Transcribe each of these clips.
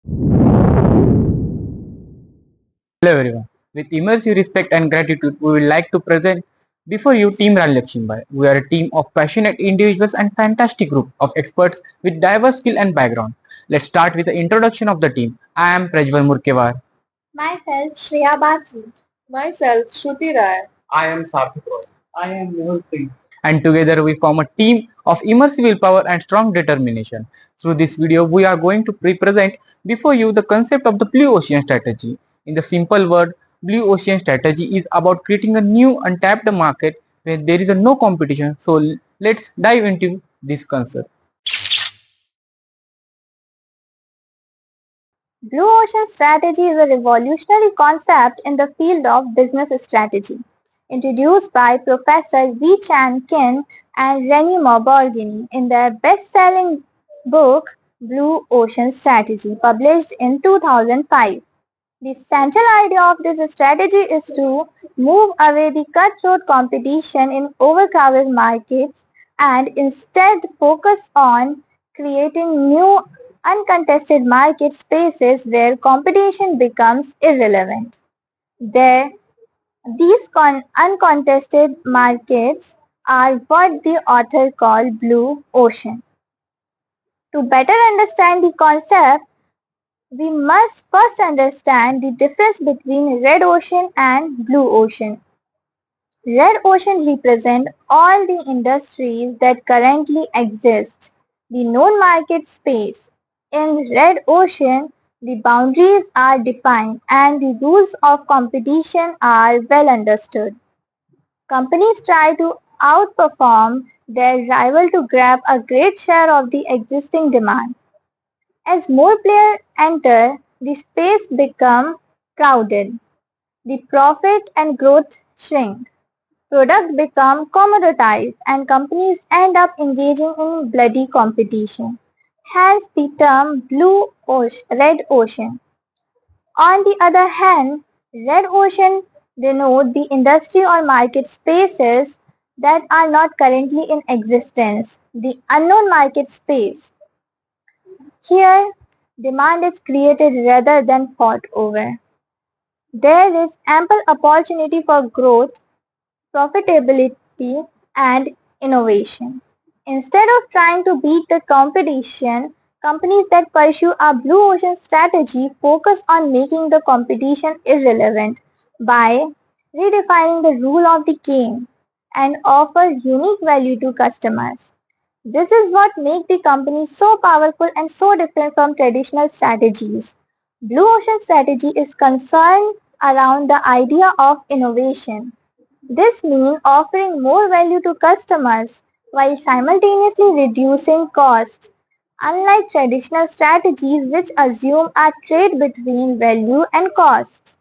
Hello everyone. With immersive respect and gratitude, we would like to present before you Team RANILAKSHMIBAI. We are a team of passionate individuals and fantastic group of experts with diverse skill and background. Let's start with the introduction of the team. I am Prajwal Murkewar. Myself, Shreya Bathri. Myself, Shruti Ray. I am Sarthak Roy. I am Mehul Singh. And together we form a team of immersive willpower and strong determination. Through this video, we are going to present before you the concept of the blue ocean strategy. In the simple word, blue ocean strategy is about creating a new untapped market where there is no competition. So let's dive into this concept. Blue ocean strategy is a revolutionary concept in the field of business strategy, introduced by Professor V. Chan Kin and Rennie Morborghini in their best-selling book Blue Ocean Strategy, published in 2005. The central idea of this strategy is to move away the cutthroat competition in overcrowded markets and instead focus on creating new uncontested market spaces where competition becomes irrelevant. There, these uncontested markets are what the author called blue ocean. To better understand the concept, we must first understand the difference between red ocean and blue ocean. Red ocean represent all the industries that currently exist, the known market space. In red ocean, the boundaries are defined and the rules of competition are well understood. Companies try to outperform their rival to grab a great share of the existing demand. As more players enter, the space becomes crowded. The profit and growth shrink. Products become commoditized and companies end up engaging in bloody competition. Hence the term red ocean. On the other hand, red ocean denote the industry or market spaces that are not currently in existence, the unknown market space. Here, demand is created rather than fought over. There is ample opportunity for growth, profitability, and innovation. Instead of trying to beat the competition, companies that pursue a blue ocean strategy focus on making the competition irrelevant by redefining the rule of the game and offer unique value to customers. This is what makes the company so powerful and so different from traditional strategies. Blue ocean strategy is concerned around the idea of innovation. This means offering more value to customers while simultaneously reducing costs. Unlike traditional strategies which assume a trade between value and cost,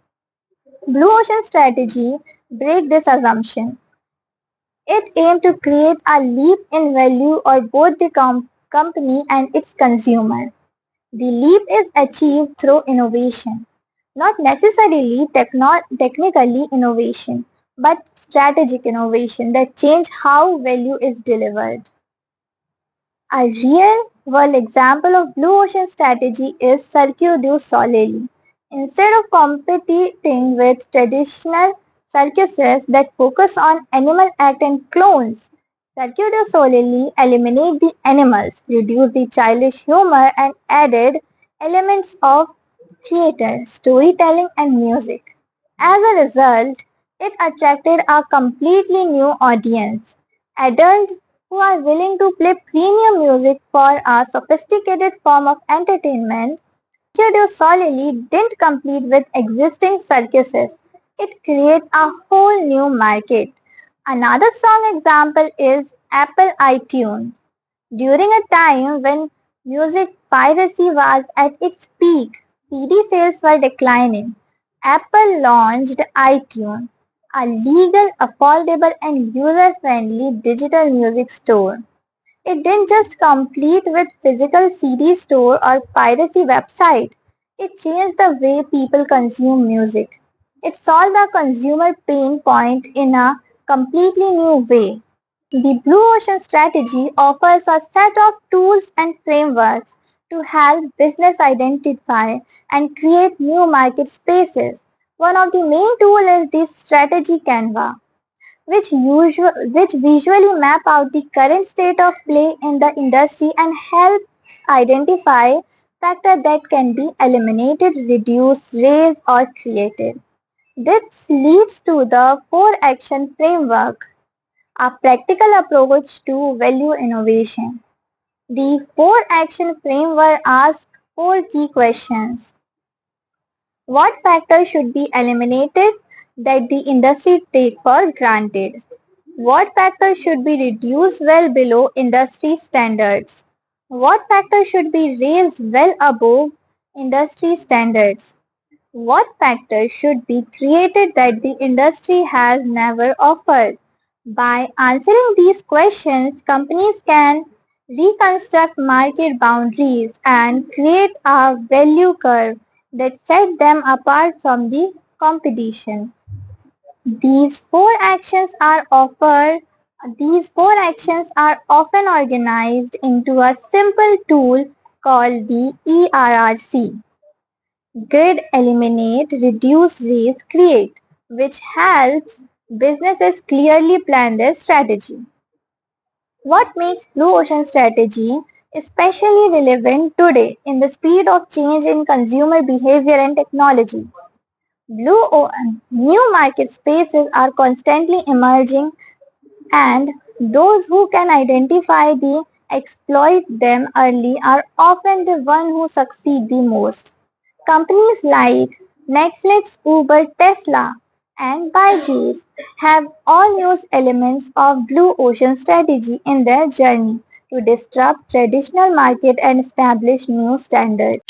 Blue ocean strategy breaks this assumption. It aims to create a leap in value for both the company and its consumer. The leap is achieved through innovation, not necessarily technically innovation, but strategic innovation that change how value is delivered. A real-world example of blue ocean strategy is Cirque du Soleil. Instead of competing with traditional circuses that focus on animal act and clones, Cirque du Soleil eliminated the animals, reduced the childish humor and added elements of theater, storytelling and music. As a result, it attracted a completely new audience, adults who are willing to play premium music for a sophisticated form of entertainment. Cirque du Soleil didn't compete with existing circuses. It created a whole new market. Another strong example is Apple iTunes. During a time when music piracy was at its peak, CD sales were declining. Apple launched iTunes, a legal, affordable and user-friendly digital music store. It didn't just compete with physical CD store or piracy website. It changed the way people consume music. It solved a consumer pain point in a completely new way. The Blue Ocean strategy offers a set of tools and frameworks to help business identify and create new market spaces. One of the main tools is the strategy Canva, which visually map out the current state of play in the industry and helps identify factors that can be eliminated, reduced, raised, or created. This leads to the 4 action framework, a practical approach to value innovation. The 4 action framework asks 4 key questions. What factors should be eliminated that the industry take for granted? What factors should be reduced well below industry standards? What factors should be raised well above industry standards? What factors should be created that the industry has never offered? By answering these questions, companies can reconstruct market boundaries and create a value curve that set them apart from the competition. These four actions are offered these 4 actions are often organized into a simple tool called the ERRC. Grid, eliminate, reduce, raise, create, which helps businesses clearly plan their strategy. What makes Blue Ocean strategy especially relevant today in the speed of change in consumer behavior and technology? New market spaces are constantly emerging, and those who can identify the exploit them early are often the ones who succeed the most. Companies like Netflix, Uber, Tesla, and Byju's have all used elements of blue ocean strategy in their journey to disrupt traditional market and establish new standards.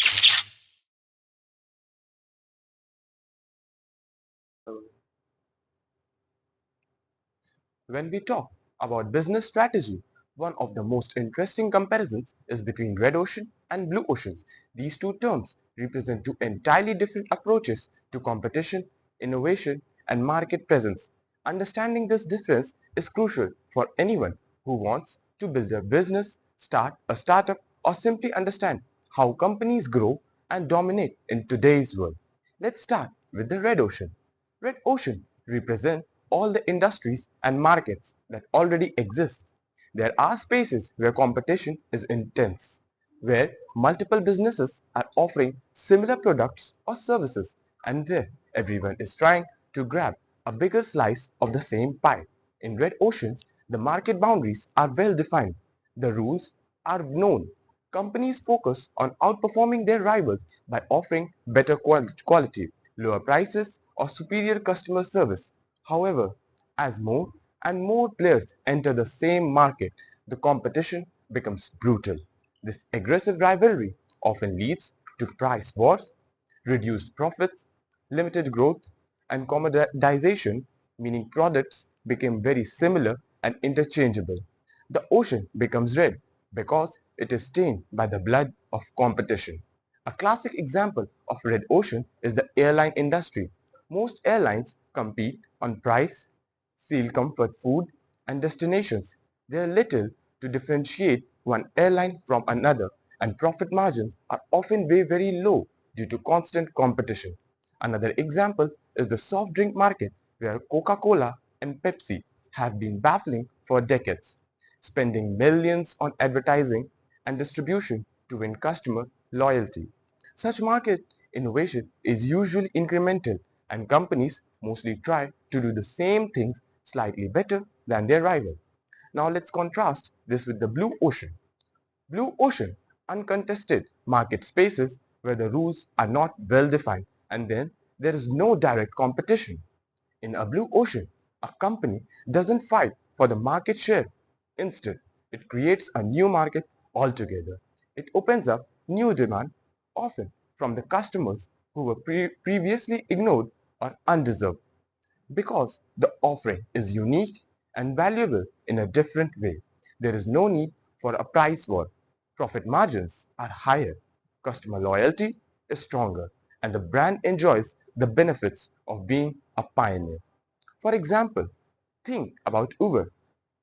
When we talk about business strategy, one of the most interesting comparisons is between red ocean and blue ocean. These two terms represent two entirely different approaches to competition, innovation, and market presence. Understanding this difference is crucial for anyone who wants to build a business, start a startup, or simply understand how companies grow and dominate in today's world. Let's start with the red ocean. Red ocean represents all the industries and markets that already exist. There are spaces where competition is intense, where multiple businesses are offering similar products or services, and where everyone is trying to grab a bigger slice of the same pie. In red oceans, the market boundaries are well defined. The rules are known. Companies focus on outperforming their rivals by offering better quality, lower prices, or superior customer service. However, as more and more players enter the same market, the competition becomes brutal. This aggressive rivalry often leads to price wars, reduced profits, limited growth, and commoditization, meaning products become very similar and interchangeable. The ocean becomes red because it is stained by the blood of competition. A classic example of red ocean is the airline industry. Most airlines compete on price, seal comfort food, and destinations. There are little to differentiate one airline from another, and profit margins are often very low due to constant competition. Another example is the soft drink market, where Coca-Cola and Pepsi have been battling for decades, spending millions on advertising and distribution to win customer loyalty. Such market innovation is usually incremental, and companies mostly try to do the same things slightly better than their rival. Now let's contrast this with the blue ocean. Blue ocean, uncontested market spaces where the rules are not well defined, and then there is no direct competition. In a blue ocean, a company doesn't fight for the market share. Instead, it creates a new market altogether. It opens up new demand, often from the customers who were previously ignored or undeserved, because the offering is unique and valuable in a different way. There is no need for a price war. Profit margins are higher, customer loyalty is stronger, and the brand enjoys the benefits of being a pioneer. For example, think about Uber.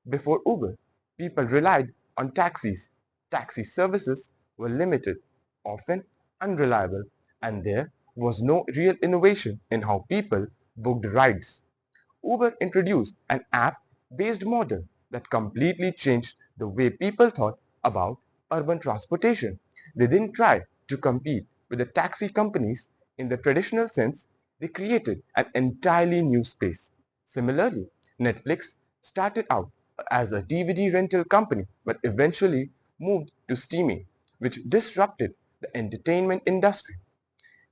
Before Uber, people relied on taxis, taxi services were limited, often unreliable, and there was no real innovation in how people booked rides. Uber introduced an app-based model that completely changed the way people thought about urban transportation. They didn't try to compete with the taxi companies in the traditional sense. They created an entirely new space. Similarly, Netflix started out as a DVD rental company but eventually moved to streaming, which disrupted the entertainment industry.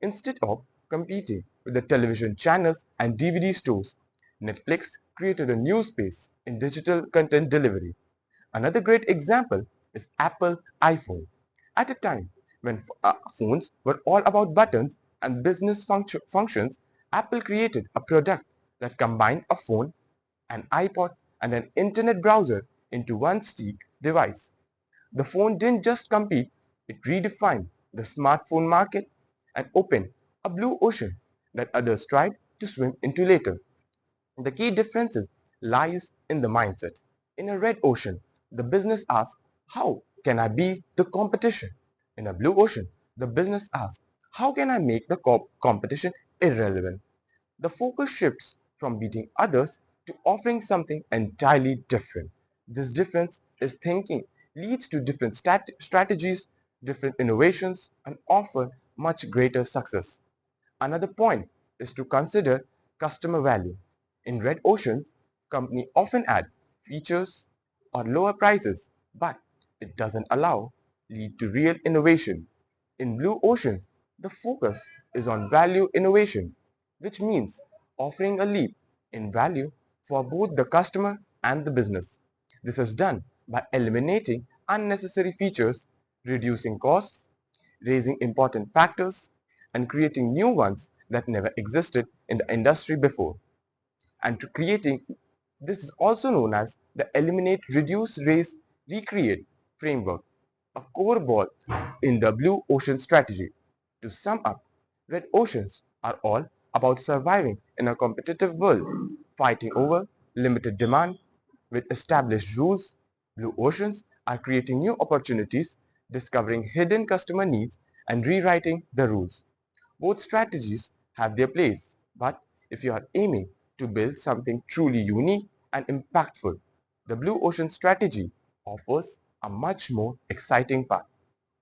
Instead of competing with the television channels and DVD stores, Netflix created a new space in digital content delivery. Another great example is Apple iPhone. At a time when phones were all about buttons and business functions, Apple created a product that combined a phone, an iPod, and an internet browser into one sleek device. The phone didn't just compete, it redefined the smartphone market and opened a blue ocean that others tried to swim into later. The key difference lies in the mindset. In a red ocean, the business asks, how can I beat the competition? In a blue ocean, the business asks, how can I make the competition irrelevant? The focus shifts from beating others to offering something entirely different. This difference is thinking leads to different strategies, different innovations, and often much greater success. Another point is to consider customer value. In red oceans, companies often add features or lower prices, but it doesn't lead to real innovation. In blue oceans, the focus is on value innovation, which means offering a leap in value for both the customer and the business. This is done by eliminating unnecessary features, reducing costs, raising important factors, and creating new ones that never existed in the industry before. And to creating this is also known as the eliminate, reduce, raise, recreate framework, a core ball in the blue ocean strategy. To sum up, red oceans are all about surviving in a competitive world, fighting over limited demand with established rules. Blue oceans are creating new opportunities, discovering hidden customer needs, and rewriting the rules. Both strategies have their place, but if you are aiming to build something truly unique and impactful, the Blue Ocean strategy offers a much more exciting path.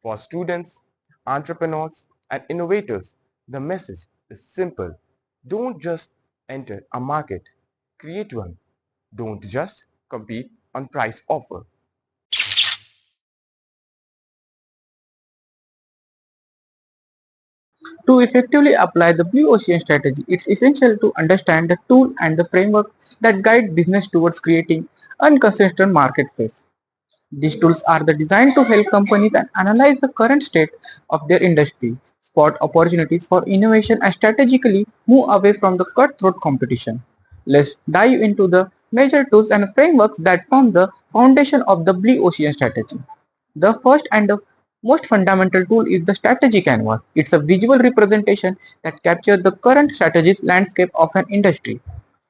For students, entrepreneurs, and innovators, the message is simple. Don't just enter a market, create one. Don't just compete on price offer. To effectively apply the Blue Ocean strategy, it's essential to understand the tool and the framework that guide business towards creating inconsistent marketplace. These tools are designed to help companies and analyze the current state of their industry, spot opportunities for innovation, and strategically move away from the cutthroat competition. Let's dive into the major tools and frameworks that form the foundation of the Blue Ocean strategy. The first and the most fundamental tool is the strategy canvas. It's a visual representation that captures the current strategic landscape of an industry.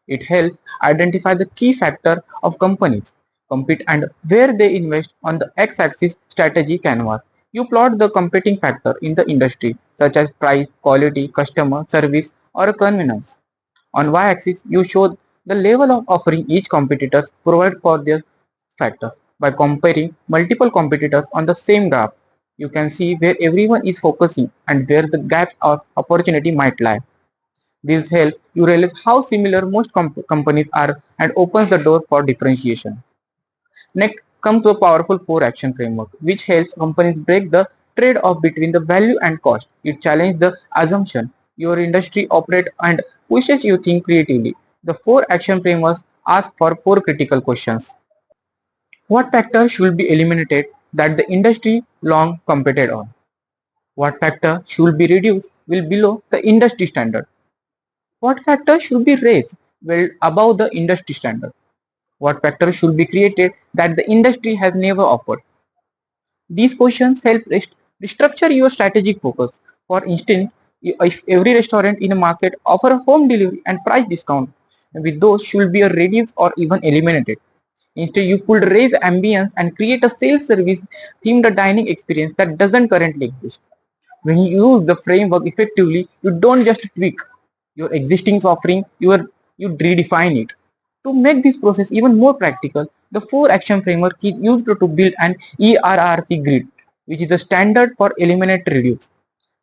It helps identify the key factor of companies compete and where they invest. On the x-axis strategy canvas, you plot the competing factor in the industry such as price, quality, customer service or convenience. On y-axis, you show the level of offering each competitor provide for their factor. By comparing multiple competitors on the same graph, you can see where everyone is focusing and where the gaps or opportunity might lie. This helps you realize how similar most companies are and opens the door for differentiation. Next comes the powerful 4 action framework, which helps companies break the trade-off between the value and cost. It challenges the assumption your industry operates and pushes you think creatively. The 4 action frameworks ask for 4 critical questions. What factors should be eliminated that the industry long competed on? What factor should be reduced well below the industry standard? What factor should be raised well above the industry standard? What factor should be created that the industry has never offered? These questions help restructure your strategic focus. For instance, if every restaurant in a market offer a home delivery and price discount, with those should be reduced or even eliminated. Instead, you could raise ambience and create a sales service themed dining experience that doesn't currently exist. When you use the framework effectively, you don't just tweak your existing offering, you redefine it. To make this process even more practical, the 4 action framework is used to build an ERRC grid, which is a standard for eliminate reduce.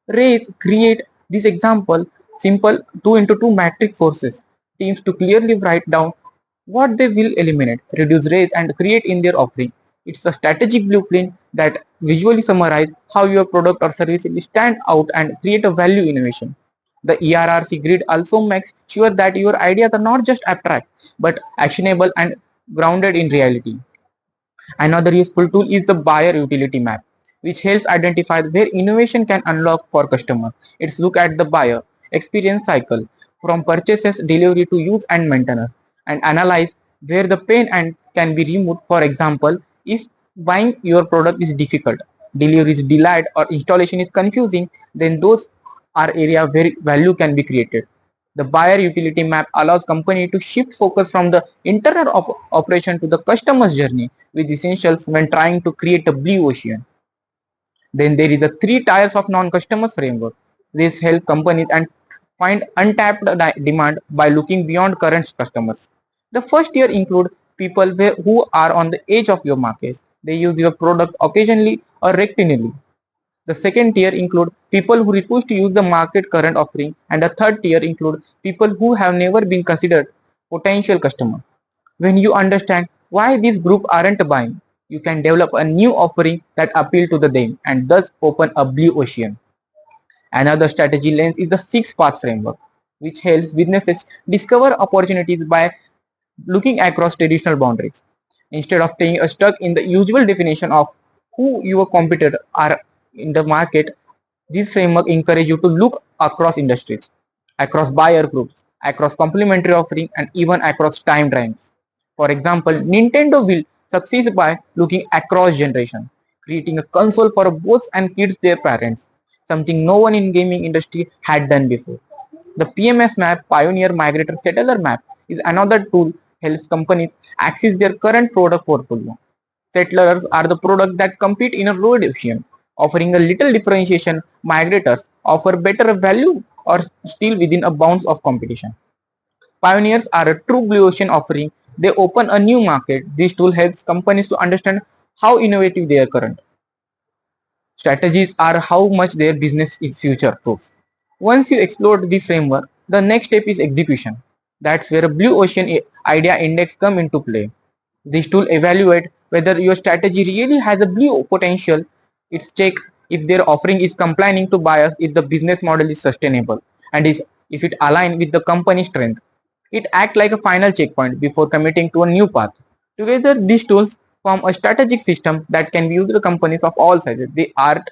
Raise create this example simple 2 into 2 matrix forces teams to clearly write down what they will eliminate, reduce, raise, and create in their offering. It's a strategic blueprint that visually summarizes how your product or service will stand out and create a value innovation. The ERRC grid also makes sure that your ideas are not just abstract but actionable and grounded in reality. Another useful tool is the buyer utility map, which helps identify where innovation can unlock for customers. It's look at the buyer experience cycle from purchases, delivery to use and maintenance, and analyze where the pain and can be removed. For example, if buying your product is difficult, delivery is delayed, or installation is confusing, then those are areas where value can be created. The buyer utility map allows company to shift focus from the internal operation to the customer's journey with essentials when trying to create a blue ocean. Then there is a 3 tiers of non-customer framework. This helps companies and find untapped demand by looking beyond current customers. The first tier include people who are on the edge of your market. They use your product occasionally or routinely. The second tier include people who refuse to use the market current offering, and the third tier include people who have never been considered potential customer. When you understand why these groups aren't buying, you can develop a new offering that appeal to them and thus open a blue ocean. Another strategy lens is the 6 path framework, which helps businesses discover opportunities by looking across traditional boundaries. Instead of staying stuck in the usual definition of who your competitors are in the market, this framework encourages you to look across industries, across buyer groups, across complementary offering, and even across time frames. For example, Nintendo will succeed by looking across generation, creating a console for both and kids their parents, something no one in gaming industry had done before. The PMS map, Pioneer Migrator Settler map, is another tool helps companies access their current product portfolio. Settlers are the products that compete in a road ocean, offering a little differentiation. Migrators offer better value or still within a bounds of competition. Pioneers are a true blue ocean offering. They open a new market. This tool helps companies to understand how innovative they are current strategies are, how much their business is future proof. Once you explore this framework, the next step is execution. That's where a blue ocean idea index come into play. This tool evaluate whether your strategy really has a blue potential. It's check if their offering is complying to buyers, if the business model is sustainable, and is if it aligns with the company's strength. It acts like a final checkpoint before committing to a new path. Together, these tools form a strategic system that can be used by companies of all sizes. They aren't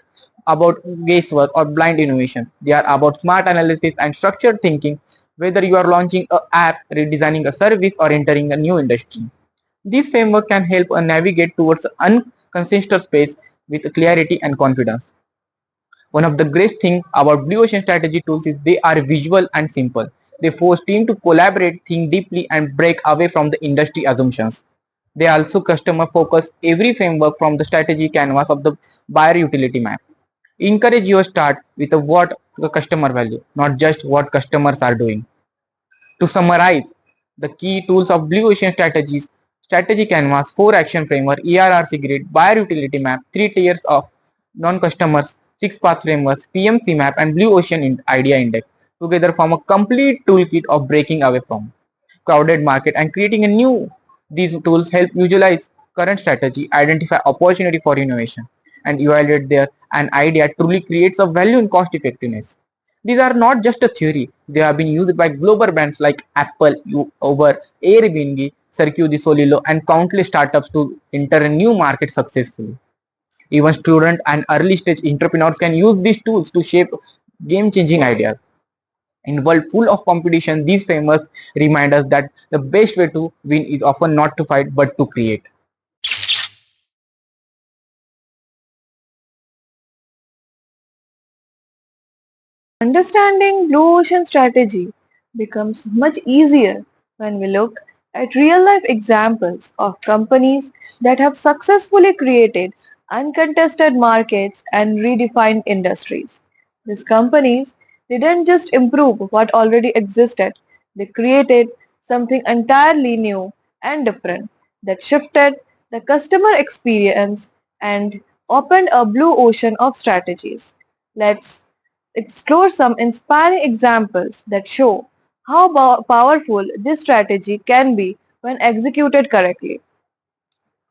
about guesswork or blind innovation. They are about smart analysis and structured thinking, whether you are launching an app, redesigning a service, or entering a new industry. This framework can help navigate towards an unconsistent space with clarity and confidence. One of the great things about Blue Ocean strategy tools is they are visual and simple. They force teams to collaborate, think deeply, and break away from the industry assumptions. They also customer focus every framework from the strategy canvas of the buyer utility map. Encourage your start with a what the customer value, not just what customers are doing. To summarize, the key tools of Blue Ocean strategies, strategy canvas, 4 action framework, ERRC grid, buyer utility map, 3 tiers of non-customers, 6 path frameworks, PMC map, and Blue Ocean idea index together form a complete toolkit of breaking away from crowded market and creating a new. These tools help visualize current strategy, identify opportunity for innovation, and evaluate their an idea truly creates a value in cost effectiveness. These are not just a theory, they have been used by global brands like Apple, Uber, Airbnb, Circuit du Soleil, and countless startups to enter a new market successfully. Even student and early stage entrepreneurs can use these tools to shape game changing ideas. In a world full of competition, these frameworks remind us that the best way to win is often not to fight but to create. Understanding blue ocean strategy becomes much easier when we look at real-life examples of companies that have successfully created uncontested markets and redefined industries. These companies didn't just improve what already existed, they created something entirely new and different that shifted the customer experience and opened a blue ocean of strategies. Let's explore some inspiring examples that show how powerful this strategy can be when executed correctly.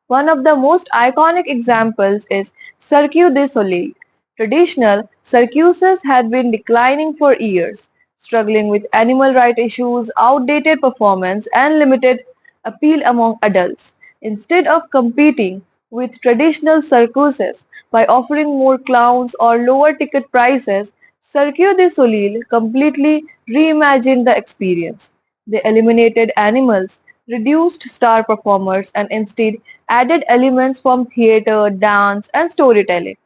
One of the most iconic examples is Cirque du Soleil. Traditional circuses had been declining for years, struggling with animal rights issues, outdated performance, and limited appeal among adults. Instead of competing with traditional circuses by offering more clowns or lower ticket prices, Cirque du Soleil completely reimagined the experience. They eliminated animals, reduced star performers, and instead added elements from theatre, dance, and storytelling.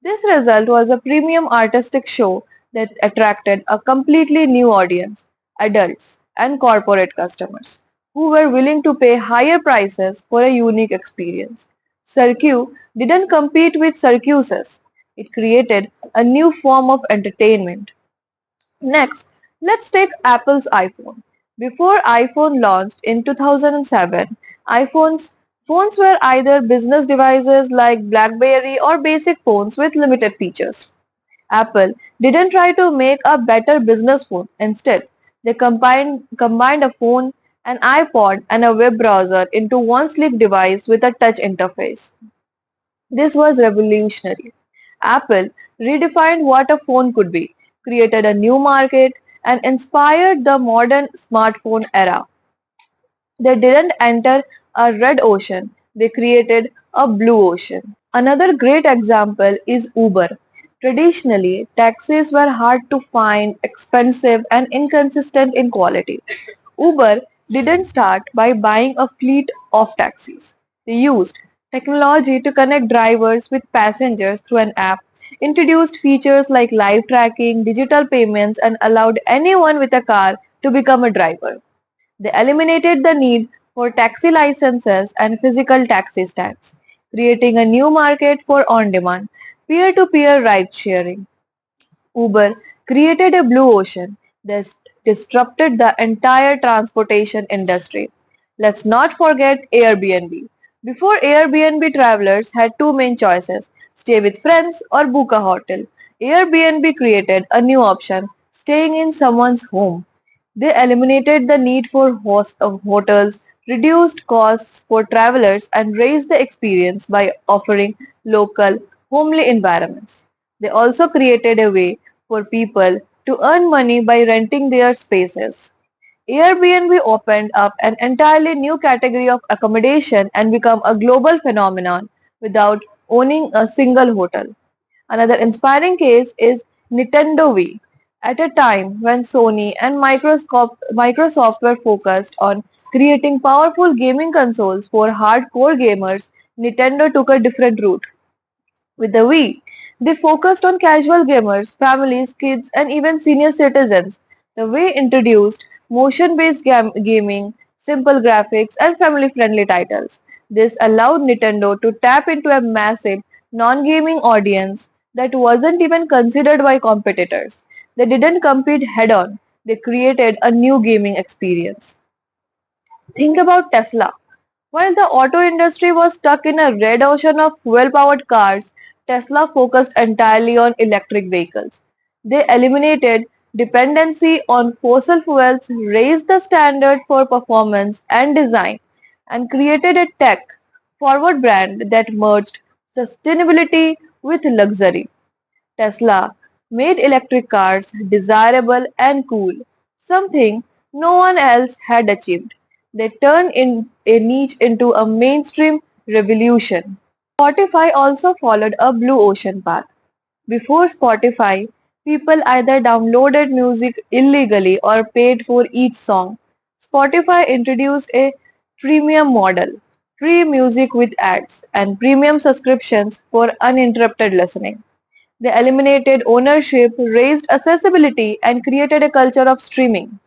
This result was a premium artistic show that attracted a completely new audience, adults and corporate customers, who were willing to pay higher prices for a unique experience. Cirque didn't compete with circuses. It created a new form of entertainment. Next, let's take Apple's iPhone. Before iPhone launched in 2007, phones were either business devices like BlackBerry or basic phones with limited features. Apple didn't try to make a better business phone. Instead, they combined a phone, an iPod, and a web browser into one sleek device with a touch interface. This was revolutionary. Apple redefined what a phone could be, created a new market, and inspired the modern smartphone era. They didn't enter a red ocean, they created a blue ocean. Another great example is Uber. Traditionally, taxis were hard to find, expensive, and inconsistent in quality. Uber didn't start by buying a fleet of taxis. They used technology to connect drivers with passengers through an app, introduced features like live tracking, digital payments, and allowed anyone with a car to become a driver. They eliminated the need for taxi licenses and physical taxi stands, creating a new market for on-demand, peer-to-peer ride-sharing. Uber created a blue ocean that disrupted the entire transportation industry. Let's not forget Airbnb. Before Airbnb, travelers had two main choices: stay with friends or book a hotel. Airbnb created a new option: staying in someone's home. They eliminated the need for hotels, reduced costs for travelers, and raised the experience by offering local, homely environments. They also created a way for people to earn money by renting their spaces. Airbnb opened up an entirely new category of accommodation and became a global phenomenon without owning a single hotel. Another inspiring case is Nintendo Wii. At a time when Sony and Microsoft were focused on creating powerful gaming consoles for hardcore gamers, Nintendo took a different route. With the Wii, they focused on casual gamers, families, kids, and even senior citizens. The Wii introduced motion-based gaming, simple graphics, and family-friendly titles. This allowed Nintendo to tap into a massive non-gaming audience that wasn't even considered by competitors. They didn't compete head-on, they created a new gaming experience. Think about Tesla. While the auto industry was stuck in a red ocean of fuel-powered cars, Tesla focused entirely on electric vehicles. They eliminated dependency on fossil fuels, raised the standard for performance and design, and created a tech-forward brand that merged sustainability with luxury. Tesla made electric cars desirable and cool, something no one else had achieved. They turned in a niche into a mainstream revolution. Spotify also followed a blue ocean path. Before Spotify, people either downloaded music illegally or paid for each song. Spotify introduced a freemium model, free music with ads, and premium subscriptions for uninterrupted listening. They eliminated ownership, raised accessibility, and created a culture of streaming.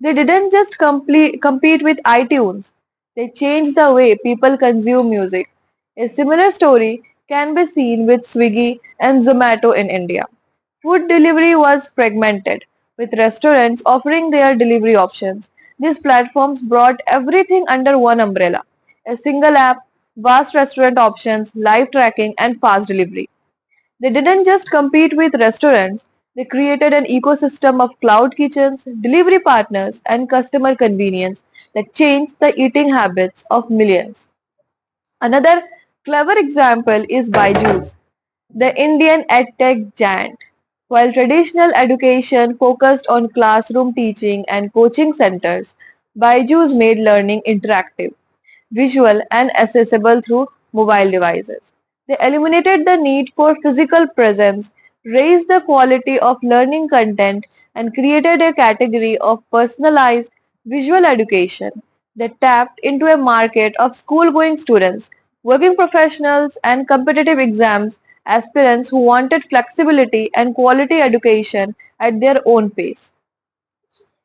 They didn't just compete with iTunes, they changed the way people consume music. A similar story can be seen with Swiggy and Zomato in India. Food delivery was fragmented, with restaurants offering their delivery options. These platforms brought everything under one umbrella: a single app, vast restaurant options, live tracking, and fast delivery. They didn't just compete with restaurants, they created an ecosystem of cloud kitchens, delivery partners, and customer convenience that changed the eating habits of millions. Another clever example is Byju's, the Indian edtech giant. While traditional education focused on classroom teaching and coaching centers, Byju's made learning interactive, visual, and accessible through mobile devices. They eliminated the need for physical presence, raised the quality of learning content, and created a category of personalized visual education that tapped into a market of school-going students, working professionals, and competitive exams aspirants who wanted flexibility and quality education at their own pace.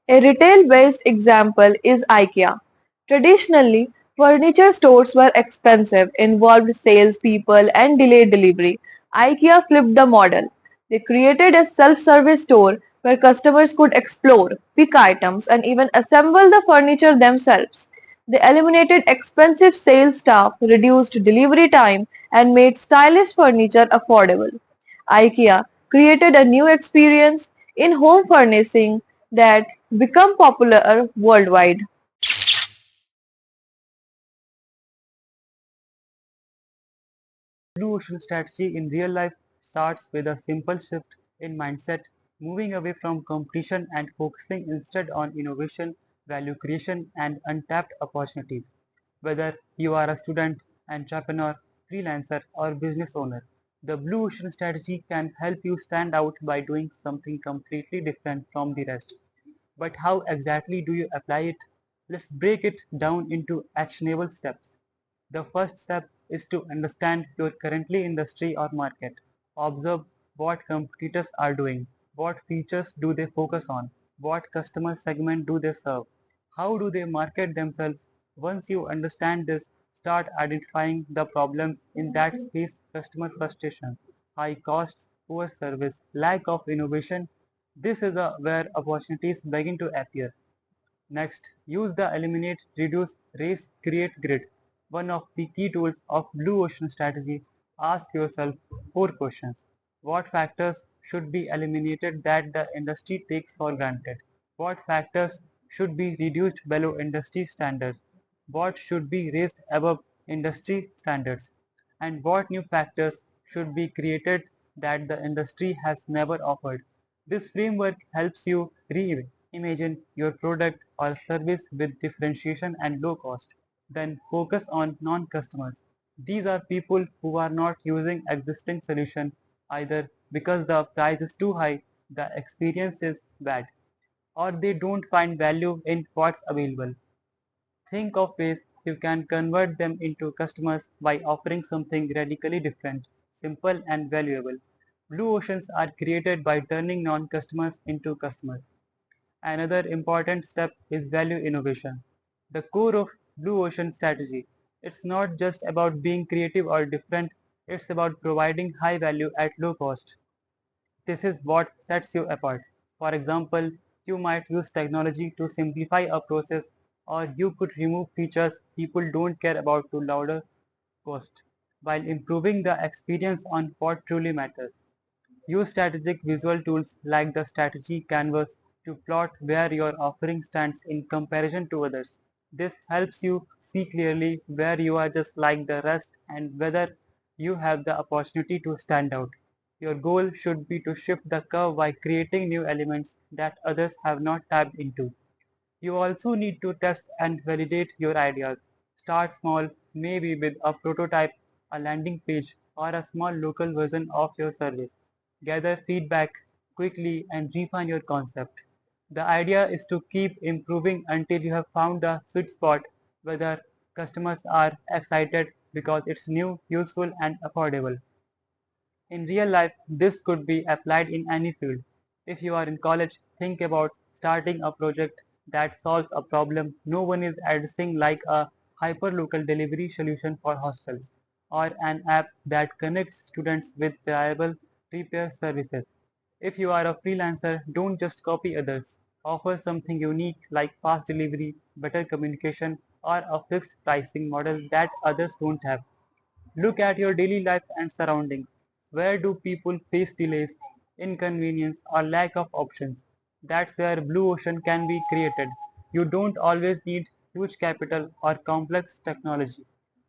A retail-based example is IKEA. Traditionally, furniture stores were expensive, involved salespeople, and delayed delivery. IKEA flipped the model. They created a self-service store where customers could explore, pick items, and even assemble the furniture themselves. They eliminated expensive sales staff, reduced delivery time, and made stylish furniture affordable. IKEA created a new experience in home furnishing that become popular worldwide. Blue ocean strategy in real life starts with a simple shift in mindset, moving away from competition and focusing instead on innovation, value creation, and untapped opportunities. Whether you are a student, entrepreneur, freelancer, or business owner, the blue ocean strategy can help you stand out by doing something completely different from the rest. But how exactly do you apply it? Let's break it down into actionable steps. The first step is to understand your currently industry or market. Observe what competitors are doing, what features do they focus on, what customer segment do they serve, how do they market themselves. Once you understand this, start identifying the problems in that space: customer frustrations, high costs, poor service, lack of innovation. This is where opportunities begin to appear. Next, use the eliminate, reduce, raise, create grid. One of the key tools of blue ocean strategy. Ask yourself four questions. What factors should be eliminated that the industry takes for granted? What factors should be reduced below industry standards? What should be raised above industry standards? And what new factors should be created that the industry has never offered? This framework helps you reimagine your product or service with differentiation and low cost. Then focus on non-customers. These are people who are not using existing solution either because the price is too high, the experience is bad, or they don't find value in what's available. Think of ways you can convert them into customers by offering something radically different, simple, and valuable. Blue oceans are created by turning non-customers into customers. Another important step is value innovation, the core of blue ocean strategy. It's not just about being creative or different, it's about providing high value at low cost. This is what sets you apart. For example, you might use technology to simplify a process, or you could remove features people don't care about to louder cost, while improving the experience on what truly matters. Use strategic visual tools like the strategy canvas to plot where your offering stands in comparison to others. This helps you see clearly where you are just like the rest and whether you have the opportunity to stand out. Your goal should be to shift the curve by creating new elements that others have not tapped into. You also need to test and validate your ideas. Start small, maybe with a prototype, a landing page, or a small local version of your service. Gather feedback quickly and refine your concept. The idea is to keep improving until you have found the sweet spot, whether customers are excited because it's new, useful, and affordable. In real life, this could be applied in any field. If you are in college, think about starting a project that solves a problem no one is addressing, like a hyperlocal delivery solution for hostels or an app that connects students with reliable repair services. If you are a freelancer, don't just copy others. Offer something unique like fast delivery, better communication, or a fixed pricing model that others don't have. Look at your daily life and surroundings. Where do people face delays, inconvenience, or lack of options? That's where blue ocean can be created. You don't always need huge capital or complex technology.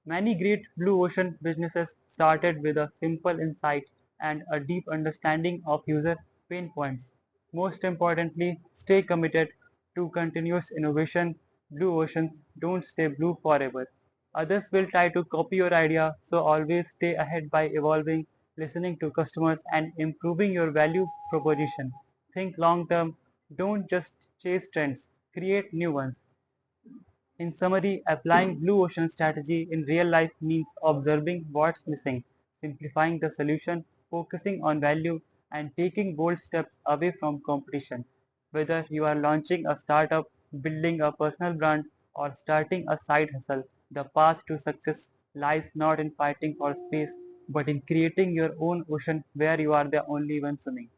Many great blue ocean businesses started with a simple insight and a deep understanding of user pain points. Most importantly, stay committed to continuous innovation. Blue oceans don't stay blue forever. Others will try to copy your idea, so always stay ahead by evolving, listening to customers, and improving your value proposition. Think long term, don't just chase trends, create new ones. In summary, applying blue ocean strategy in real life means observing what's missing, simplifying the solution, focusing on value, and taking bold steps away from competition. Whether you are launching a startup, building a personal brand, or starting a side hustle, the path to success lies not in fighting for space, but in creating your own ocean where you are the only one swimming.